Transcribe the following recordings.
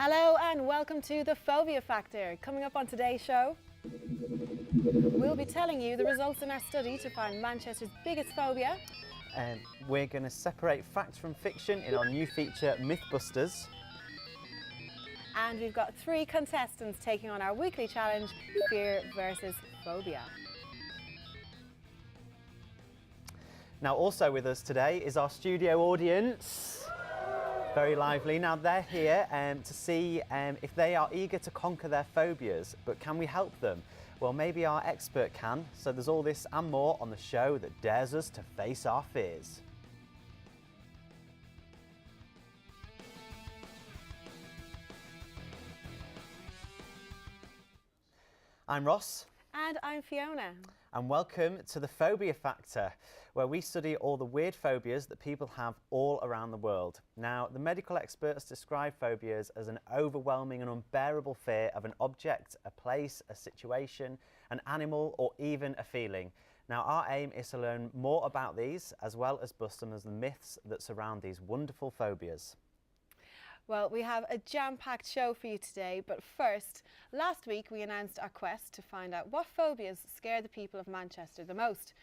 Hello and welcome to the Phobia Factor. Coming up on today's show, we'll be telling you the results in our study to find Manchester's biggest phobia. And we're going to separate fact from fiction in our new feature, Mythbusters. And we've got 3 contestants taking on our weekly challenge, Fear versus Phobia. Now also with us today is our studio audience. Very lively. Now they're here to see if they are eager to conquer their phobias, but can we help them? Well, maybe our expert can. So there's all this and more on the show that dares us to face our fears. I'm Ross. And I'm Fiona. And welcome to the Phobia Factor, where we study all the weird phobias that people have all around the world. Now, the medical experts describe phobias as an overwhelming and unbearable fear of an object, a place, a situation, an animal, or even a feeling. Now, our aim is to learn more about these, as well as bust some of the myths that surround these wonderful phobias. Well, we have a jam-packed show for you today, but first, last week we announced our quest to find out what phobias scare the people of Manchester the most.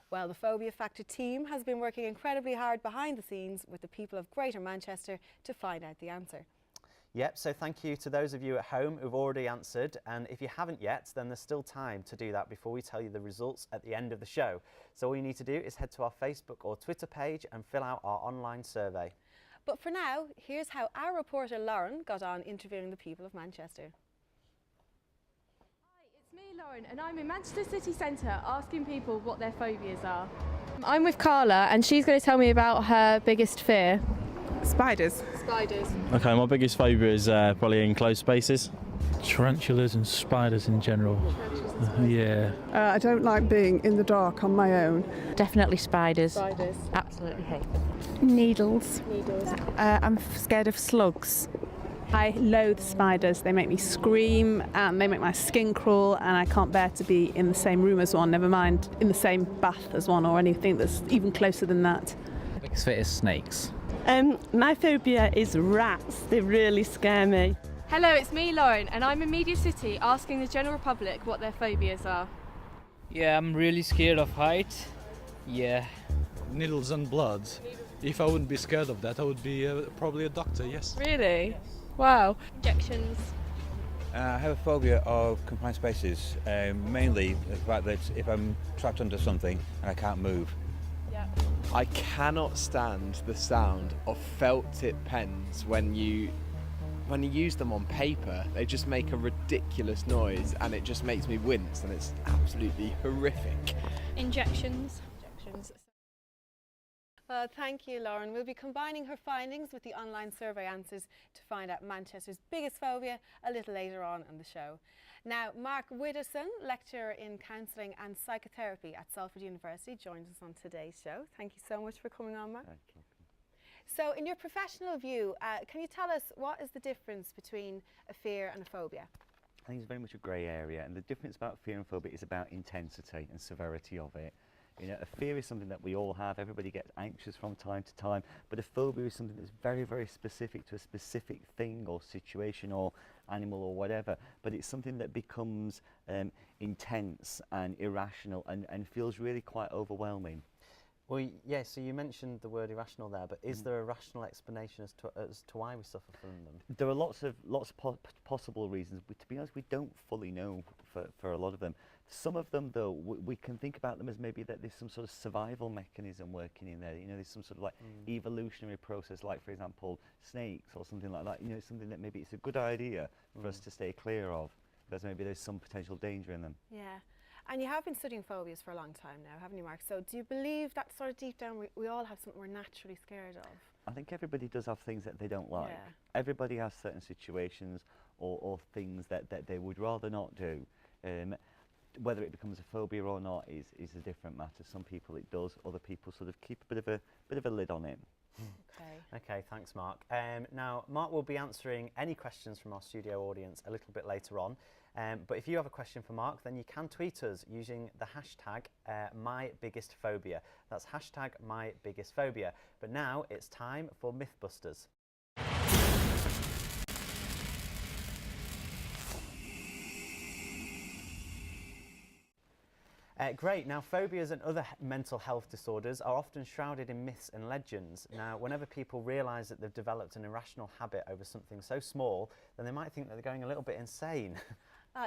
Well, the Phobia Factor team has been working incredibly hard behind the scenes with the people of Greater Manchester to find out the answer. Yep, so thank you to those of you at home who've already answered, and if you haven't yet, then there's still time to do that before we tell you the results at the end of the show. So all you need to do is head to our Facebook or Twitter page and fill out our online survey. But for now, here's how our reporter Lauren got on interviewing the people of Manchester. Hi, it's me Lauren and I'm in Manchester City Centre asking people what their phobias are. I'm with Carla and she's going to tell me about her biggest fear. Spiders. Spiders. Okay, my biggest phobia is probably enclosed spaces. Tarantulas and spiders in general. Yeah. I don't like being in the dark on my own. Definitely spiders. Spiders. Absolutely hate them. Needles. Needles. I'm scared of slugs. I loathe spiders. They make me scream and they make my skin crawl, and I can't bear to be in the same room as one, never mind in the same bath as one or anything that's even closer than that. Biggest fear is snakes. My phobia is rats. They really scare me. Hello, it's me Lauren and I'm in Media City asking the general public what their phobias are. Yeah, I'm really scared of height. Yeah. Needles and blood. If I wouldn't be scared of that, I would be probably a doctor, yes. Really? Wow. Injections. I have a phobia of confined spaces, mainly the fact that if I'm trapped under something and I can't move. Yeah. I cannot stand the sound of felt tip pens when you use them on paper. They just make a ridiculous noise and it just makes me wince and it's absolutely horrific. Injections. Thank you, Lauren. We'll be combining her findings with the online survey answers to find out Manchester's biggest phobia a little later on in the show. Now, Mark Widdowson, lecturer in counselling and psychotherapy at Salford University, joins us on today's show. Thank you so much for coming on, Mark. So, in your professional view, can you tell us what is the difference between a fear and a phobia? I think it's very much a grey area, and the difference about fear and phobia is about intensity and severity of it. You know, a fear is something that we all have. Everybody gets anxious from time to time, but a phobia is something that's very, very specific to a specific thing or situation or animal or whatever. But it's something that becomes intense and irrational and feels really quite overwhelming. Well, yeah, so you mentioned the word irrational there, but is there a rational explanation as to why we suffer from them? There are lots of possible reasons. To be honest, we don't fully know for a lot of them. Some of them, though, we can think about them as maybe that there's some sort of survival mechanism working in there. You know, there's some sort of like evolutionary process, like, for example, snakes or something like that. You know, something that maybe it's a good idea for us to stay clear of, because maybe there's some potential danger in them. Yeah. And you have been studying phobias for a long time now, haven't you, Mark? So do you believe that sort of deep down we all have something we're naturally scared of? I think everybody does have things that they don't like. Yeah. Everybody has certain situations or things that they would rather not do. Whether it becomes a phobia or not is a different matter. Some people it does, other people sort of keep a bit of a lid on it. Okay, thanks, Mark. Now, Mark will be answering any questions from our studio audience a little bit later on. But if you have a question for Mark, then you can tweet us using the hashtag #MyBiggestPhobia. That's hashtag #MyBiggestPhobia. But now it's time for Mythbusters. Great. Now, phobias and other mental health disorders are often shrouded in myths and legends. Now, whenever people realise that they've developed an irrational habit over something so small, then they might think that they're going a little bit insane.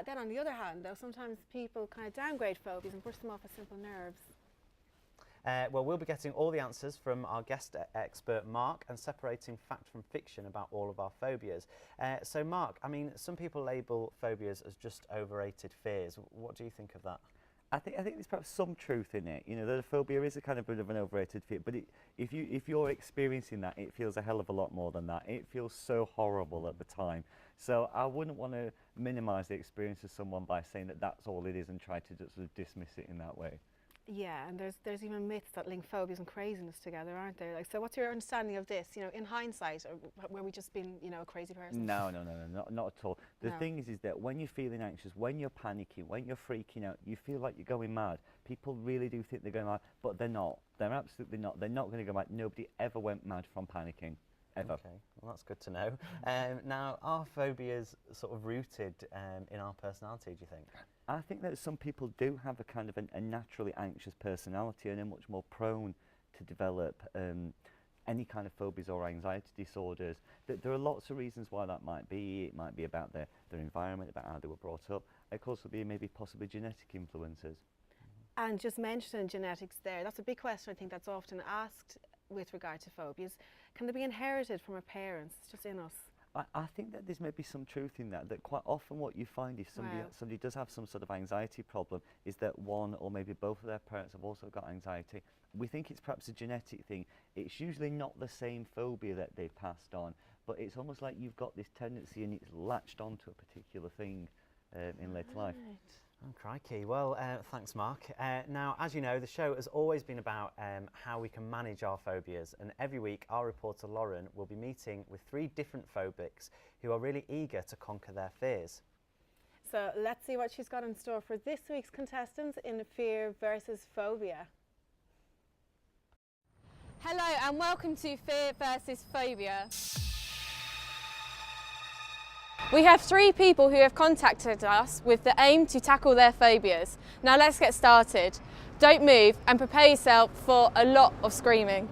Then on the other hand, though, sometimes people kind of downgrade phobias and brush them off as simple nerves. Well, we'll be getting all the answers from our guest expert, Mark, and separating fact from fiction about all of our phobias. So, Mark, I mean, some people label phobias as just overrated fears. What do you think of that? I think there's perhaps some truth in it. You know, that a phobia is a kind of bit of an overrated fear, but if you're experiencing that, it feels a hell of a lot more than that. It feels so horrible at the time. So I wouldn't want to minimise the experience of someone by saying that that's all it is and try to just sort of dismiss it in that way. Yeah, and there's even myths that link phobias and craziness together, aren't there? Like, so what's your understanding of this? You know, in hindsight, or were we just being, you know, a crazy person? No, not at all. The thing is that when you're feeling anxious, when you're panicking, when you're freaking out, you feel like you're going mad. People really do think they're going mad, but they're not. They're absolutely not. They're not going to go mad. Nobody ever went mad from panicking, ever. Okay, well, that's good to know. Now, are phobias sort of rooted in our personality, do you think? I think that some people do have a kind of a naturally anxious personality and are much more prone to develop any kind of phobias or anxiety disorders. There are lots of reasons why that might be. It might be about their environment, about how they were brought up. It could also be maybe possibly genetic influences. And just mentioning genetics there, that's a big question I think that's often asked with regard to phobias. Can they be inherited from our parents? It's just in us. I think that there's maybe some truth in that quite often what you find if somebody does have some sort of anxiety problem is that one or maybe both of their parents have also got anxiety. We think it's perhaps a genetic thing. It's usually not the same phobia that they've passed on, but it's almost like you've got this tendency and it's latched onto a particular thing in later life. Oh, crikey. Well, thanks, Mark. Now, as you know, the show has always been about how we can manage our phobias, and every week our reporter Lauren will be meeting with 3 different phobics who are really eager to conquer their fears. So let's see what she's got in store for this week's contestants in Fear versus Phobia. Hello and welcome to Fear versus Phobia. We have 3 people who have contacted us with the aim to tackle their phobias. Now let's get started. Don't move and prepare yourself for a lot of screaming.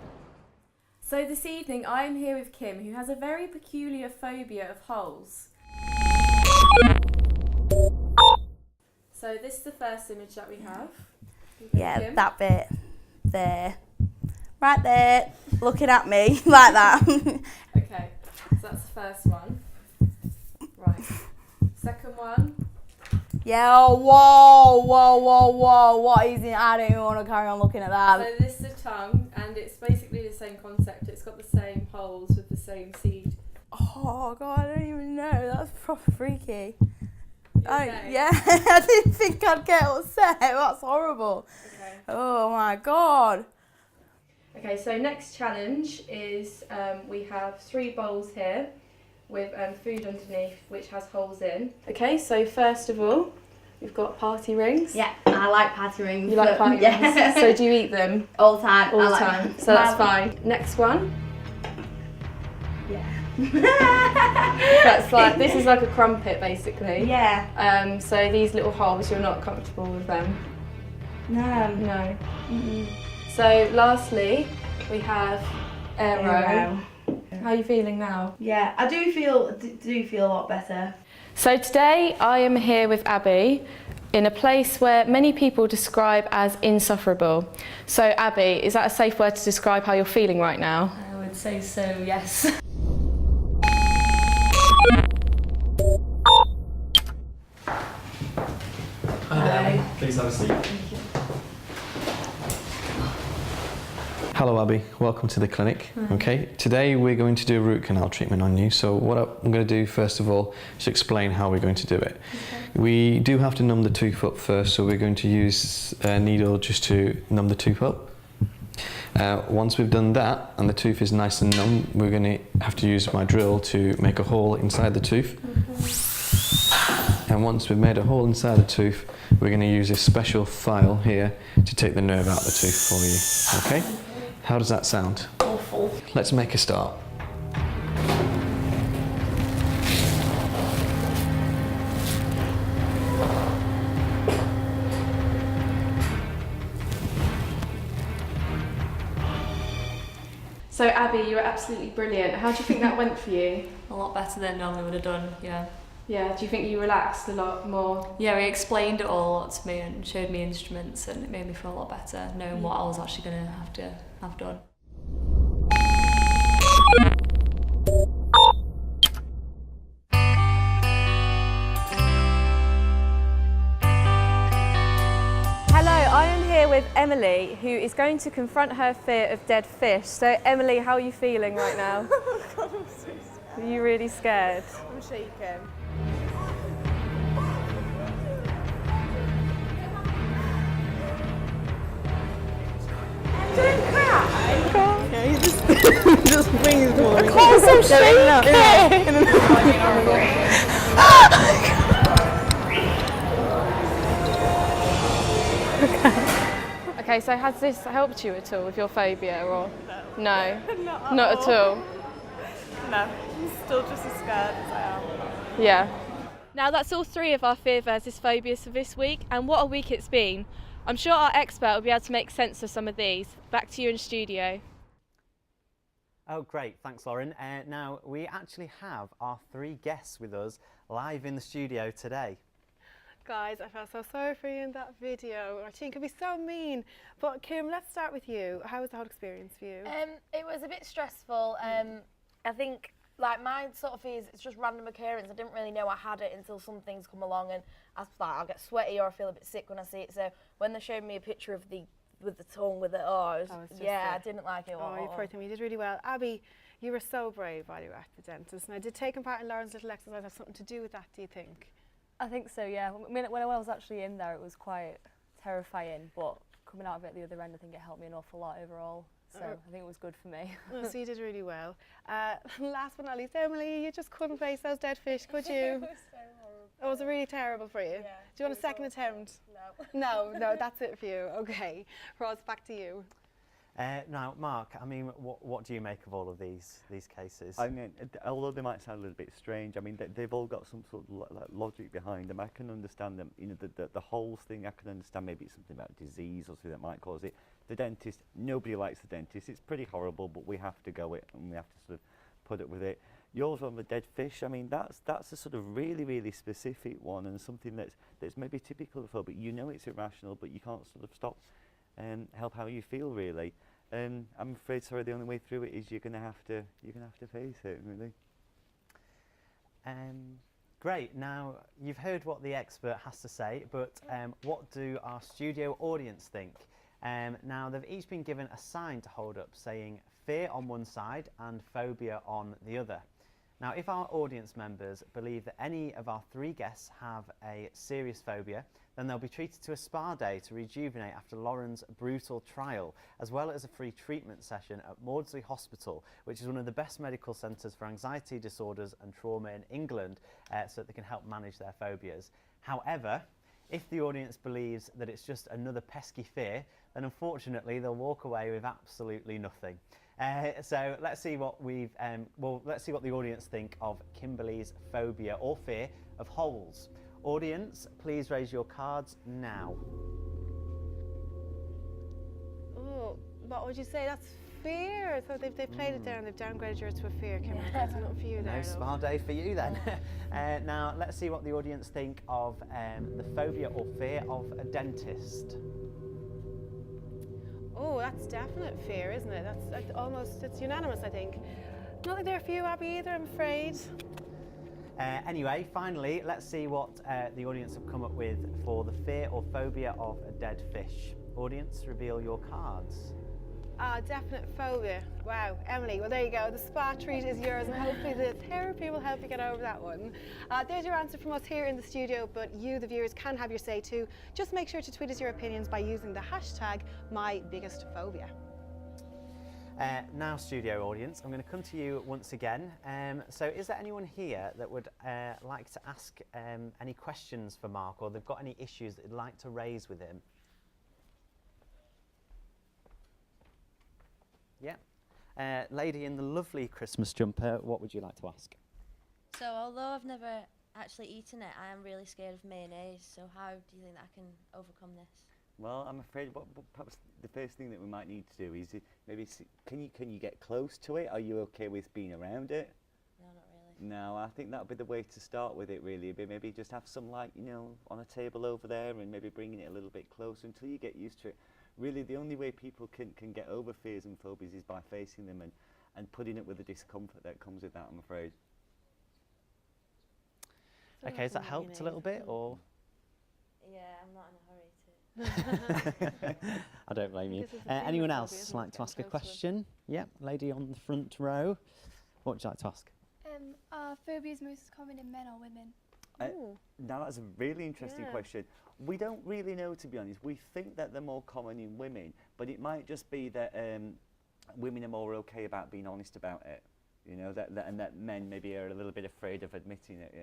So this evening I am here with Kim, who has a very peculiar phobia of holes. So this is the first image that we have. Yeah, Kim? that bit there. Right there, looking at me like that. Okay, so that's the first one. Right. Second one. Yeah, oh, whoa, what is it? I don't even want to carry on looking at that. So this is the tongue, and it's basically the same concept. It's got the same holes with the same seed. Oh God, I don't even know. That's proper freaky. Okay? Yeah, I didn't think I'd get upset. That's horrible. Okay. Oh my God. Okay, so next challenge is we have 3 bowls here with food underneath which has holes in. Okay, so first of all, we've got party rings. Yeah, I like party rings. You like party rings? So do you eat them? All the time. All the time. So that's fine. Next one. Yeah. That's like, this is like a crumpet basically. Yeah. So these little holes, you're not comfortable with them? No. No. So lastly, we have aero. How are you feeling now? Yeah, I do feel a lot better. So today I am here with Abby in a place where many people describe as insufferable. So Abby, is that a safe word to describe how you're feeling right now? I would say so, yes. Hi. Please have a seat. Hello Abby, welcome to the clinic. Okay, today we're going to do a root canal treatment on you. So what I'm going to do first of all is explain how we're going to do it. We do have to numb the tooth up first, so we're going to use a needle just to numb the tooth up. Once we've done that and the tooth is nice and numb, we're going to have to use my drill to make a hole inside the tooth. And once we've made a hole inside the tooth, we're going to use this special file here to take the nerve out of the tooth for you. Okay? How does that sound? Awful. Let's make a start. So Abby, you were absolutely brilliant. How do you think that went for you? A lot better than I normally would have done, yeah. Yeah, do you think you relaxed a lot more? Yeah, he explained it all a lot to me and showed me instruments, and it made me feel a lot better knowing what I was actually going to have done. Hello, I am here with Emily, who is going to confront her fear of dead fish. So Emily, how are you feeling right now? God, I'm so scared. Are you really scared? I'm shaking. Don't cry. Yeah, he just winged for me. I'm so shaky. Okay, so has this helped you at all with your phobia or? No. No. Not at all? No, I'm still just as scared as I am. Yeah. Now that's all 3 of our fear versus phobias for this week, and what a week it's been. I'm sure our expert will be able to make sense of some of these. Back to you in studio. Oh, great. Thanks, Lauren. Now, we actually have our 3 guests with us live in the studio today. Guys, I felt so sorry for you in that video. Our team could be so mean. But Kim, let's start with you. How was the whole experience for you? It was a bit stressful. I think, like, my sort of fears, it's just random occurrence. I didn't really know I had it until some things come along, and I'll get sweaty or I feel a bit sick when I see it. So when they showed me a picture of with the tongue, with it, I didn't like it. Oh, you poor thing, you did really well. Abby, you were so brave while you were at the dentist. Now, did taking part in Lauren's little exercise have something to do with that, do you think? I think so, yeah. When I was actually in there, it was quite terrifying, but coming out of it the other end, I think it helped me an awful lot overall. So I think it was good for me. Oh, so you did really well. Last but not least, Emily, you just couldn't face those dead fish, could you? It was so horrible. Oh, was it really terrible for you? Yeah. Do you want a second attempt? No. No, that's it for you. Okay. Roz, back to you. Now, Mark, I mean, what do you make of all of these cases? I mean, although they might sound a little bit strange, I mean, they've all got some sort of logic behind them. I can understand them. You know, the holes thing, I can understand maybe it's something about disease or something that might cause it. The dentist, nobody likes the dentist. It's pretty horrible, but we have to go it and we have to sort of put up with it. Yours on the dead fish, I mean, that's a sort of really, really specific one and something that's maybe typical of phobia. You know it's irrational, but you can't sort of stop and help how you feel, really. I'm afraid, sorry, the only way through it is you're gonna have to face it, really. Great. Now you've heard what the expert has to say, but what do our studio audience think? Now they've each been given a sign to hold up, saying fear on one side and phobia on the other. Now, if our audience members believe that any of our 3 guests have a serious phobia, then they'll be treated to a spa day to rejuvenate after Lauren's brutal trial, as well as a free treatment session at Maudsley Hospital, which is one of the best medical centres for anxiety disorders and trauma in England, so that they can help manage their phobias. However, if the audience believes that it's just another pesky fear, then unfortunately they'll walk away with absolutely nothing. So let's see what let's see what the audience think of Kimberly's phobia or fear of holes. Audience, please raise your cards now. Oh, what would you say? That's fear. So they've played it down. They've downgraded yours to a fear. Kimberly, that's not for you there. No spa day for you then. Now let's see what the audience think of the phobia or fear of a dentist. Oh, that's definite fear, isn't it? That's it's unanimous, I think. Nothing there for you, Abby, either, I'm afraid. Anyway, finally, let's see what the audience have come up with for the fear or phobia of a dead fish. Audience, reveal your cards. Definite phobia. Wow, Emily, well there you go. The spa treat is yours and hopefully the therapy will help you get over that one. There's your answer from us here in the studio, but you, the viewers, can have your say too. Just make sure to tweet us your opinions by using the hashtag #MyBiggestPhobia. Now, studio audience, I'm going to come to you once again. So is there anyone here that would like to ask any questions for Mark, or they've got any issues that they'd like to raise with him? Yeah. Lady in the lovely Christmas jumper, what would you like to ask? So although I've never actually eaten it, I am really scared of mayonnaise. So how do you think that I can overcome this? Well, I'm afraid what perhaps the first thing that we might need to do is maybe can you get close to it? Are you okay with being around it? No, not really. No, I think that would be the way to start with it really. But maybe just have some light, on a table over there, and maybe bringing it a little bit closer until you get used to it. Really, the only way people can get over fears and phobias is by facing them and putting up with the discomfort that comes with that, I'm afraid. Okay, has that helped a little bit, or? Yeah, I'm not in a hurry to. I don't blame you. Anyone else like to ask a question? Yep, lady on the front row. What would you like to ask? Are phobias most common in men or women? Now that's a really interesting question. We don't really know, to be honest. We think that they're more common in women, but it might just be that women are more okay about being honest about it. And that men maybe are a little bit afraid of admitting it.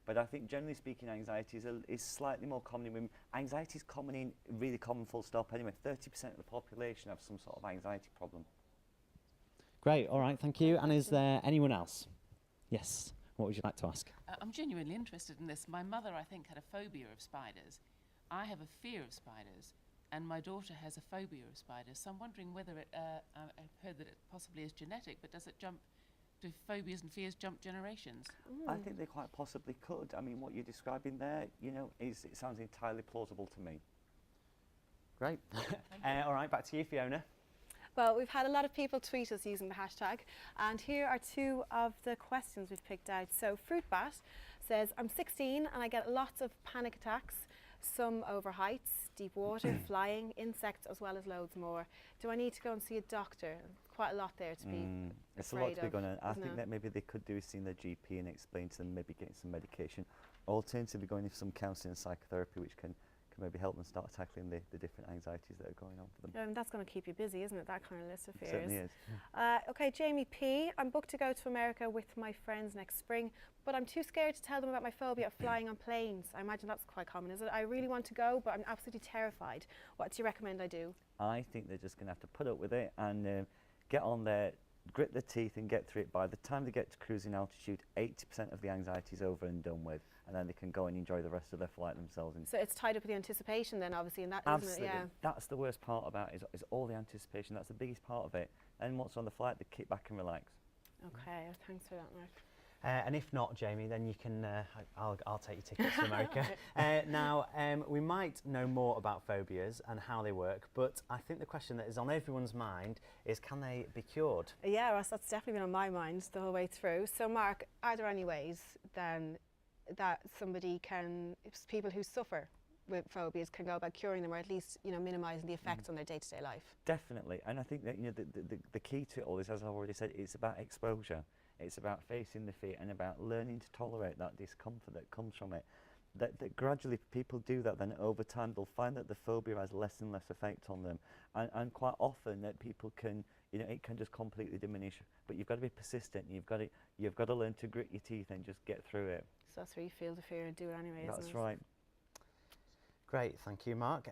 But I think generally speaking, anxiety is slightly more common in women. Anxiety is really common full stop anyway. 30% of the population have some sort of anxiety problem. Great, all right, thank you. And is there anyone else? Yes, what would you like to ask? I'm genuinely interested in this. My mother, I think, had a phobia of spiders. I have a fear of spiders, and my daughter has a phobia of spiders. So I'm wondering whether I've heard that it possibly is genetic, but do phobias and fears jump generations? I think they quite possibly could. I mean, what you're describing there, it sounds entirely plausible to me. Great. All right, back to you, Fiona. Well, we've had a lot of people tweet us using the hashtag, and here are two of the questions we've picked out. So Fruitbat says, I'm 16 and I get lots of panic attacks, some over heights, deep water, flying, insects, as well as loads more. Do I need to go and see a doctor? Quite a lot there to be It's a lot to be going on. I think that maybe they could do is seeing their GP and explain to them, maybe getting some medication. Alternatively, going for some counselling and psychotherapy, which can maybe help them start tackling the different anxieties that are going on for them. That's going to keep you busy, isn't it? That kind of list of fears. It certainly is. Okay, Jamie P. I'm booked to go to America with my friends next spring, but I'm too scared to tell them about my phobia of flying on planes. I imagine that's quite common, is it? I really want to go, but I'm absolutely terrified. What do you recommend I do? I think they're just going to have to put up with it and get on there, grit their teeth and get through it. By the time they get to cruising altitude, 80% of the anxiety is over and done with, and then they can go and enjoy the rest of their flight themselves. So it's tied up with the anticipation then, obviously, and that Absolutely. Isn't it? Yeah. That's the worst part about it, is all the anticipation. That's the biggest part of it. And once on the flight, they kick back and relax. Okay, thanks for that, Mark. And if not, Jamie, then you can, I'll take your tickets to America. Now, we might know more about phobias and how they work, but I think the question that is on everyone's mind is, can they be cured? Yeah, Ross, that's definitely been on my mind the whole way through. So, Mark, are there any ways then that people who suffer with phobias can go about curing them, or at least, minimising the effects on their day-to-day life? Definitely, and I think that the key to all this, as I've already said, it's about exposure. It's about facing the fear and about learning to tolerate that discomfort that comes from it. That gradually people do that, then over time they'll find that the phobia has less and less effect on them, and quite often that people can, it can just completely diminish. But you've got to be persistent. You've got to learn to grit your teeth and just get through it. So that's where you feel the fear and do it anyway. That's right. Great, thank you, Mark.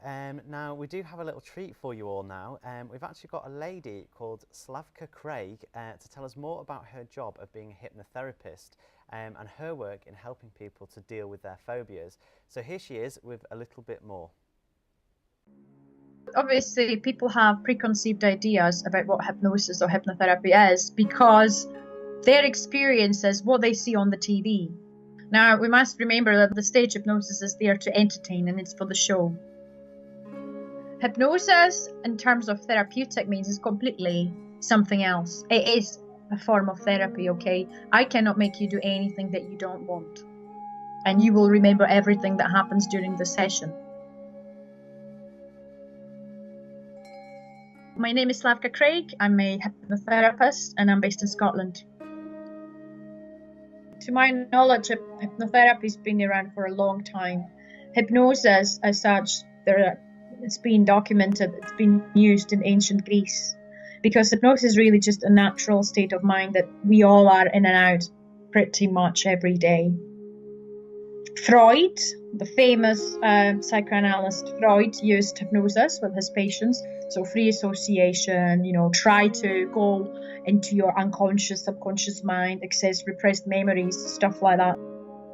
Now, we do have a little treat for you all now. We've actually got a lady called Slavka Craig to tell us more about her job of being a hypnotherapist and her work in helping people to deal with their phobias. So here she is with a little bit more. Obviously, people have preconceived ideas about what hypnosis or hypnotherapy is because their experience is what they see on the TV. Now, we must remember that the stage hypnosis is there to entertain and it's for the show. Hypnosis, in terms of therapeutic means, is completely something else. It is a form of therapy, okay? I cannot make you do anything that you don't want. And you will remember everything that happens during the session. My name is Slavka Craig. I'm a hypnotherapist and I'm based in Scotland. To my knowledge, hypnotherapy has been around for a long time. Hypnosis, as such, it's been documented, it's been used in ancient Greece. Because hypnosis is really just a natural state of mind that we all are in and out pretty much every day. Freud, the famous psychoanalyst Freud, used hypnosis with his patients. So free association, try to go into your unconscious, subconscious mind, access repressed memories, stuff like that.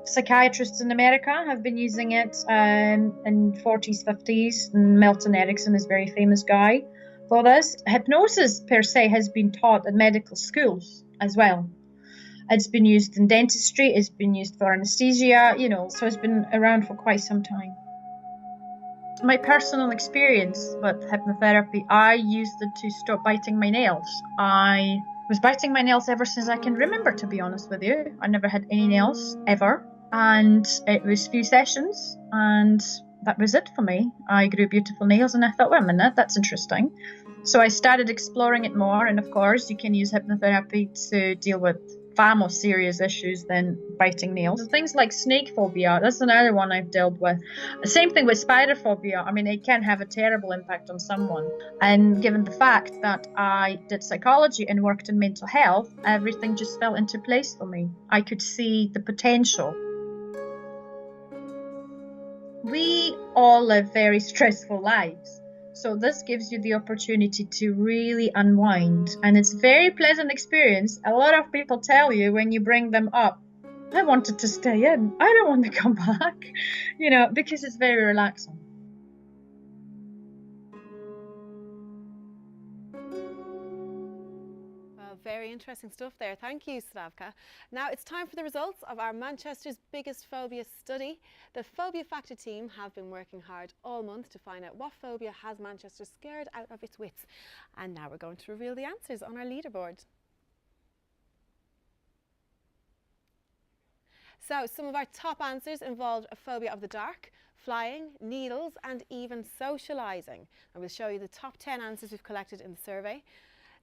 psychiatrists in America have been using it in 40s, 50s, and Milton Erickson is a very famous guy for this. Hypnosis per se has been taught in medical schools as well. It's been used in dentistry, it's been used for anesthesia, you know, so it's been around for quite some time. My personal experience with hypnotherapy, I used it to stop biting my nails. I was biting my nails ever since I can remember, to be honest with you. I never had any nails, ever. And it was a few sessions, and that was it for me. I grew beautiful nails, and I thought, wait a minute, that's interesting. So I started exploring it more, and of course, you can use hypnotherapy to deal with far more serious issues than biting nails. Things like snake phobia, that's another one I've dealt with. Same thing with spider phobia. I mean, it can have a terrible impact on someone. And given the fact that I did psychology and worked in mental health, everything just fell into place for me. I could see the potential. We all live very stressful lives. So this gives you the opportunity to really unwind. And it's a very pleasant experience. A lot of people tell you when you bring them up, I wanted to stay in. I don't want to come back, you know, because it's very relaxing. Very interesting stuff there. Thank you, Slavka. Now it's time for the results of our Manchester's biggest phobia study. The Phobia Factor team have been working hard all month to find out what phobia has Manchester scared out of its wits. And now we're going to reveal the answers on our leaderboard. So some of our top answers involved a phobia of the dark, flying, needles, and even socialising. And we'll show you the top 10 answers we've collected in the survey.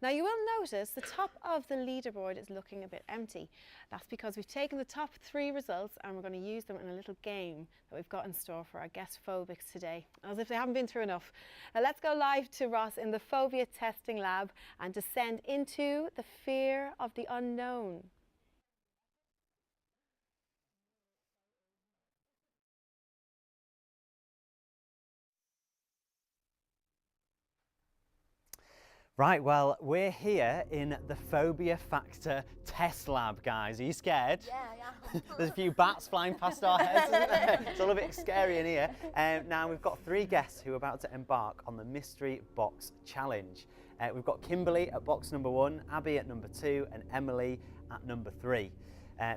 Now you will notice the top of the leaderboard is looking a bit empty. That's because we've taken the top 3 results and we're going to use them in a little game that we've got in store for our guest phobics today, as if they haven't been through enough. Now let's go live to Ross in the phobia testing lab and descend into the fear of the unknown. Right, well, we're here in the Phobia Factor test lab, guys. Are you scared? Yeah, yeah. There's a few bats flying past our heads, isn't there? It's all a bit scary in here. Now, we've got 3 guests who are about to embark on the Mystery Box Challenge. We've got Kimberly at box number 1, Abby at number 2, and Emily at number 3.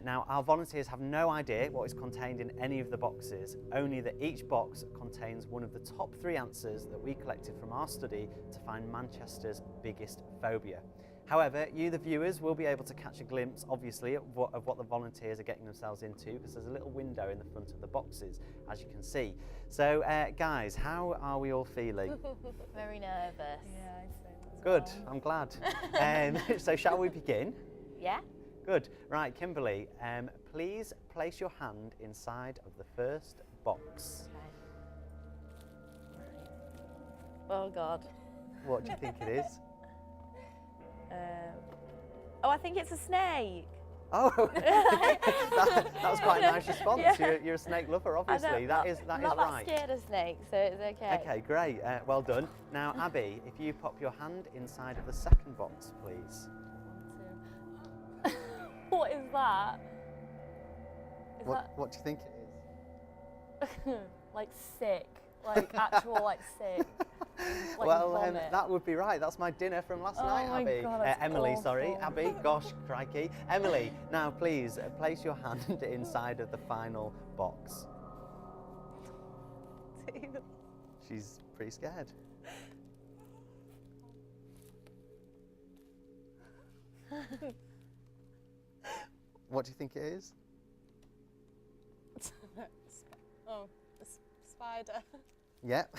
Now, our volunteers have no idea what is contained in any of the boxes, only that each box contains one of the top 3 answers that we collected from our study to find Manchester's biggest phobia. However, you, the viewers, will be able to catch a glimpse, obviously, of what the volunteers are getting themselves into, because there's a little window in the front of the boxes, as you can see. So, guys, how are we all feeling? Very nervous. Yeah, I'd say that as Good, well. I'm glad. So, shall we begin? Yeah. Good. Right, Kimberly, please place your hand inside of the first box. Okay. Oh, God. What do you think it is? Oh, I think it's a snake. Oh, that was quite a nice response. Yeah. You're a snake lover, obviously. That is I'm right. not that scared of snakes, so it's okay. Okay, great. Well done. Now, Abby, if you pop your hand inside of the second box, please. What is that? What do you think it is? Like sick. Like actual like sick. Like well, vomit. that would be right. That's my dinner from last night, my Abby. God, that's Emily, awful. sorry. Abby, gosh, crikey. Emily, now please place your hand inside of the final box. She's pretty scared. What do you think it is? Oh, a spider. Yep.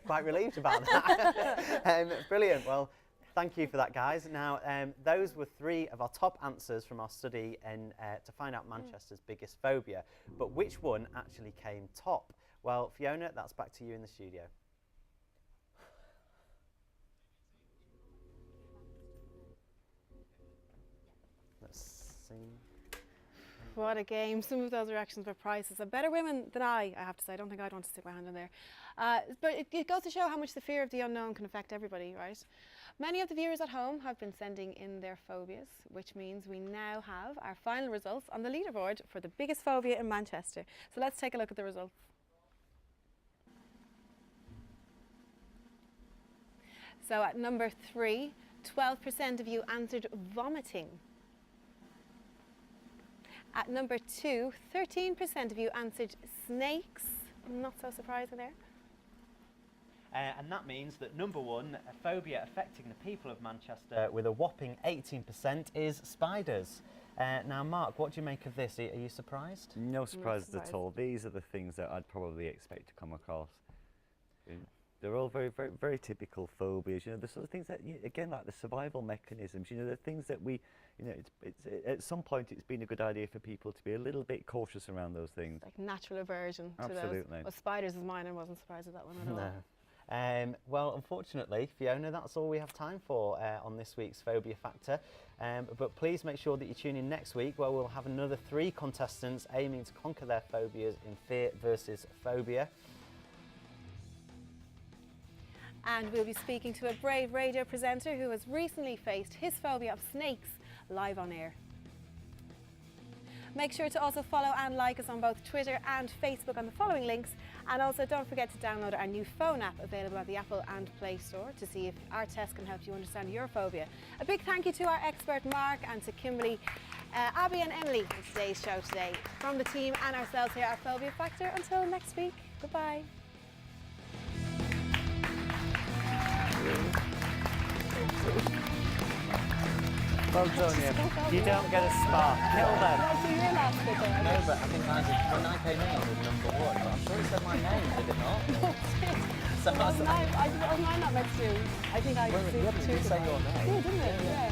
Quite relieved about that. Brilliant. Well, thank you for that, guys. Now, those were 3 of our top answers from our study to find out Manchester's biggest phobia. But which one actually came top? Well, Fiona, that's back to you in the studio. Let's see. What a game. Some of those reactions were priceless. Better women than I have to say. I don't think I'd want to stick my hand in there. But it goes to show how much the fear of the unknown can affect everybody, right? Many of the viewers at home have been sending in their phobias, which means we now have our final results on the leaderboard for the biggest phobia in Manchester. So let's take a look at the results. So at number 3, 12% of you answered vomiting. At number 2, 13% of you answered snakes. Not so surprising there. And that means that number 1, a phobia affecting the people of Manchester with a whopping 18% is spiders. Now, Mark, what do you make of this? Are you surprised? No surprises at all. These are the things that I'd probably expect to come across. They're all very, very, very typical phobias. You know, the sort of things that, again, like the survival mechanisms. You know, the things that we, you know, at some point it's been a good idea for people to be a little bit cautious around those things. Like natural aversion to those. Absolutely. Well, spiders is mine. I wasn't surprised at that one at all. No. Well, unfortunately, Fiona, that's all we have time for on this week's Phobia Factor. But please make sure that you tune in next week, where we'll have another 3 contestants aiming to conquer their phobias in Fear versus Phobia. And we'll be speaking to a brave radio presenter who has recently faced his phobia of snakes live on air. Make sure to also follow and like us on both Twitter and Facebook on the following links. And also don't forget to download our new phone app available at the Apple and Play Store to see if our test can help you understand your phobia. A big thank you to our expert Mark and to Kimberly, Abby and Emily on today's show today. From the team and ourselves here at Phobia Factor, until next week, goodbye. Well done, you don't get a spark. Kill them. No, but I think when I came in, I was number 1. But I'm sure it said my name, did it not? Wasn't I not meant to? I think I did did say your name. Yeah, didn't it? Yeah.